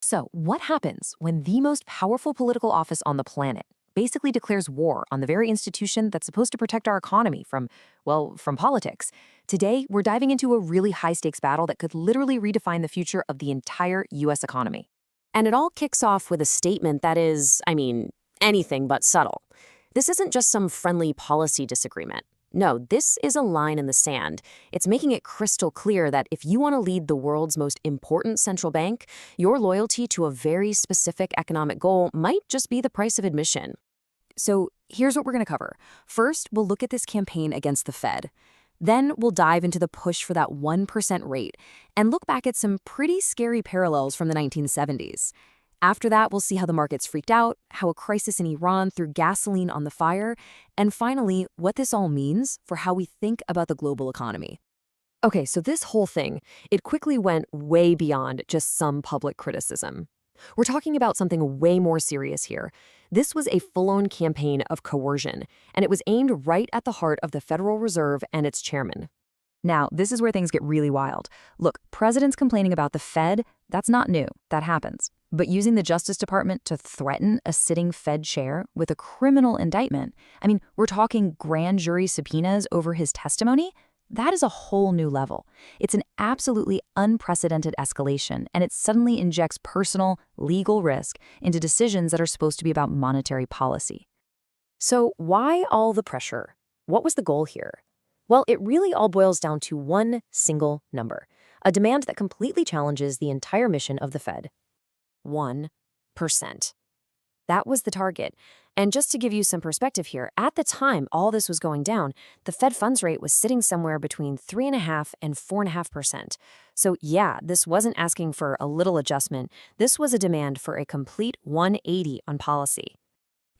So, what happens when the most powerful political office on the planet basically declares war on the very institution that's supposed to protect our economy from politics? Today, we're diving into a really high stakes battle that could literally redefine the future of the entire US economy. And it all kicks off with a statement that is, anything but subtle. This isn't just some friendly policy disagreement. No, this is a line in the sand. It's making it crystal clear that if you want to lead the world's most important central bank, your loyalty to a very specific economic goal might just be the price of admission. So, here's what we're going to cover. First, we'll look at this campaign against the Fed. Then, we'll dive into the push for that 1% rate and look back at some pretty scary parallels from the 1970s. After that, we'll see how the markets freaked out, how a crisis in Iran threw gasoline on the fire, and finally, what this all means for how we think about the global economy. Okay, so this whole thing, it quickly went way beyond just some public criticism. We're talking about something way more serious here. This was a full-on campaign of coercion, and it was aimed right at the heart of the Federal Reserve and its chairman. Now, this is where things get really wild. Look, presidents complaining about the Fed, that's not new. That happens. But using the Justice Department to threaten a sitting Fed chair with a criminal indictment, we're talking grand jury subpoenas over his testimony? That is a whole new level. It's an absolutely unprecedented escalation, and it suddenly injects personal, legal risk into decisions that are supposed to be about monetary policy. So why all the pressure? What was the goal here? Well, it really all boils down to one single number, a demand that completely challenges the entire mission of the Fed. 1%. That was the target. And just to give you some perspective here, at the time all this was going down, the Fed funds rate was sitting somewhere between 3.5% and 4.5%. So yeah, this wasn't asking for a little adjustment. This was a demand for a complete 180 on policy.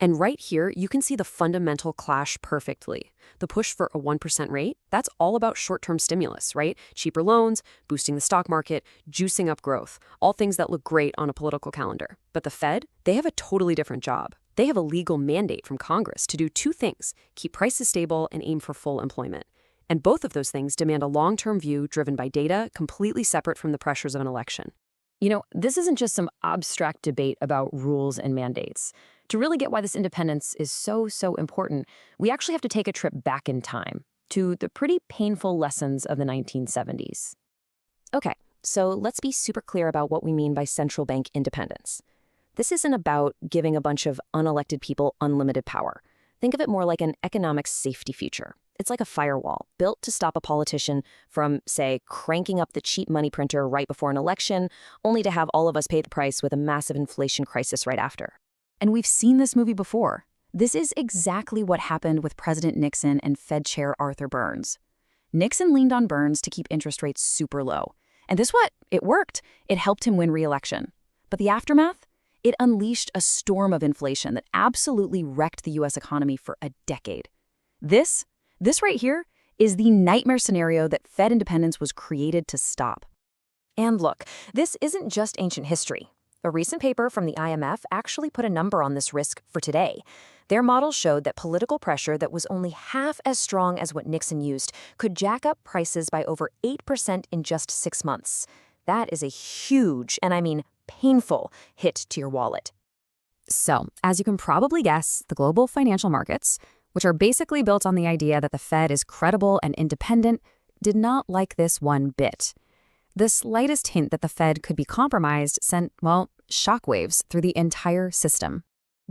And right here, you can see the fundamental clash perfectly. The push for a 1% rate, that's all about short-term stimulus, right? Cheaper loans, boosting the stock market, juicing up growth, all things that look great on a political calendar. But the Fed, they have a totally different job. They have a legal mandate from Congress to do two things: keep prices stable and aim for full employment. And both of those things demand a long-term view driven by data, completely separate from the pressures of an election. This isn't just some abstract debate about rules and mandates. To really get why this independence is so important, we actually have to take a trip back in time to the pretty painful lessons of the 1970s. Okay, so let's be super clear about what we mean by central bank independence. This isn't about giving a bunch of unelected people unlimited power. Think of it more like an economic safety feature. It's like a firewall built to stop a politician from, say, cranking up the cheap money printer right before an election, only to have all of us pay the price with a massive inflation crisis right after. And we've seen this movie before. This is exactly what happened with President Nixon and Fed Chair Arthur Burns. Nixon leaned on Burns to keep interest rates super low. And it worked. It helped him win re-election. But the aftermath? It unleashed a storm of inflation that absolutely wrecked the US economy for a decade. This right here is the nightmare scenario that Fed independence was created to stop. And look, this isn't just ancient history. A recent paper from the IMF actually put a number on this risk for today. Their model showed that political pressure that was only half as strong as what Nixon used could jack up prices by over 8% in just 6 months. That is a huge, and painful, hit to your wallet. So, as you can probably guess, the global financial markets, which are basically built on the idea that the Fed is credible and independent, did not like this one bit. The slightest hint that the Fed could be compromised sent, shockwaves through the entire system.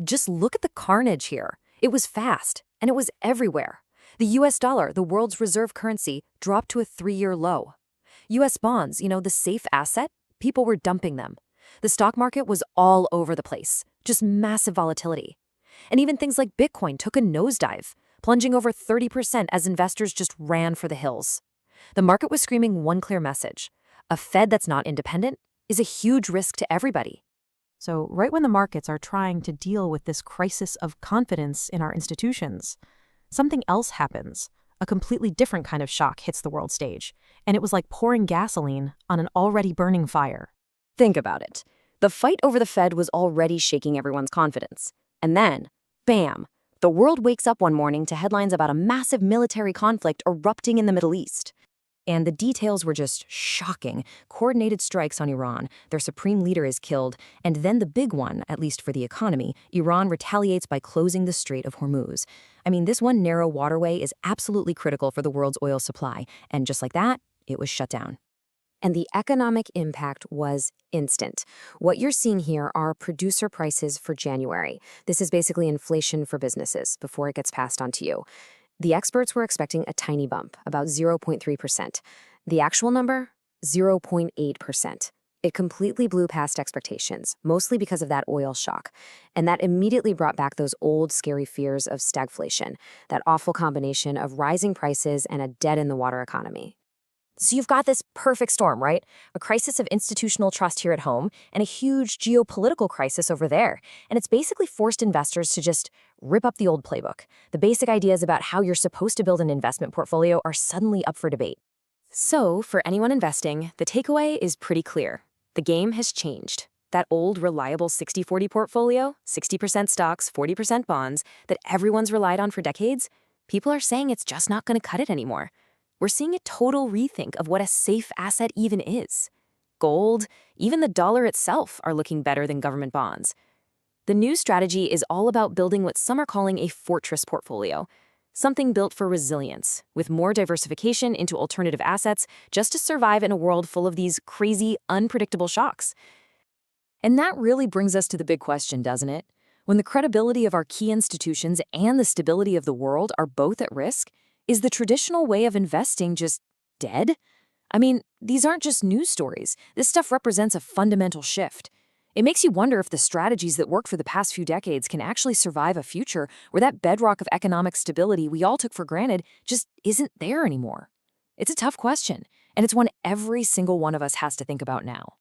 Just look at the carnage here. It was fast, and it was everywhere. The US dollar, the world's reserve currency, dropped to a 3-year low. US bonds, the safe asset, people were dumping them. The stock market was all over the place, just massive volatility. And even things like Bitcoin took a nosedive, plunging over 30% as investors just ran for the hills. The market was screaming one clear message: a Fed that's not independent is a huge risk to everybody. So right when the markets are trying to deal with this crisis of confidence in our institutions, something else happens. A completely different kind of shock hits the world stage, and it was like pouring gasoline on an already burning fire. Think about it. The fight over the Fed was already shaking everyone's confidence. And then, bam, the world wakes up one morning to headlines about a massive military conflict erupting in the Middle East. And the details were just shocking. Coordinated strikes on Iran, their supreme leader is killed, and then the big one, at least for the economy, Iran retaliates by closing the Strait of Hormuz. I mean, this one narrow waterway is absolutely critical for the world's oil supply, and just like that, it was shut down. And the economic impact was instant. What you're seeing here are producer prices for January. This is basically inflation for businesses before it gets passed on to you. The experts were expecting a tiny bump, about 0.3%. The actual number? 0.8%. It completely blew past expectations, mostly because of that oil shock. And that immediately brought back those old, scary fears of stagflation, that awful combination of rising prices and a dead-in-the-water economy. So you've got this perfect storm, right? A crisis of institutional trust here at home and a huge geopolitical crisis over there. And it's basically forced investors to just rip up the old playbook. The basic ideas about how you're supposed to build an investment portfolio are suddenly up for debate. So, for anyone investing, the takeaway is pretty clear. The game has changed. That old, reliable 60-40 portfolio, 60% stocks, 40% bonds, that everyone's relied on for decades, people are saying it's just not going to cut it anymore. We're seeing a total rethink of what a safe asset even is. Gold, even the dollar itself, are looking better than government bonds. The new strategy is all about building what some are calling a fortress portfolio, something built for resilience, with more diversification into alternative assets just to survive in a world full of these crazy, unpredictable shocks. And that really brings us to the big question, doesn't it? When the credibility of our key institutions and the stability of the world are both at risk, is the traditional way of investing just dead? I mean, these aren't just news stories. This stuff represents a fundamental shift. It makes you wonder if the strategies that worked for the past few decades can actually survive a future where that bedrock of economic stability we all took for granted just isn't there anymore. It's a tough question, and it's one every single one of us has to think about now.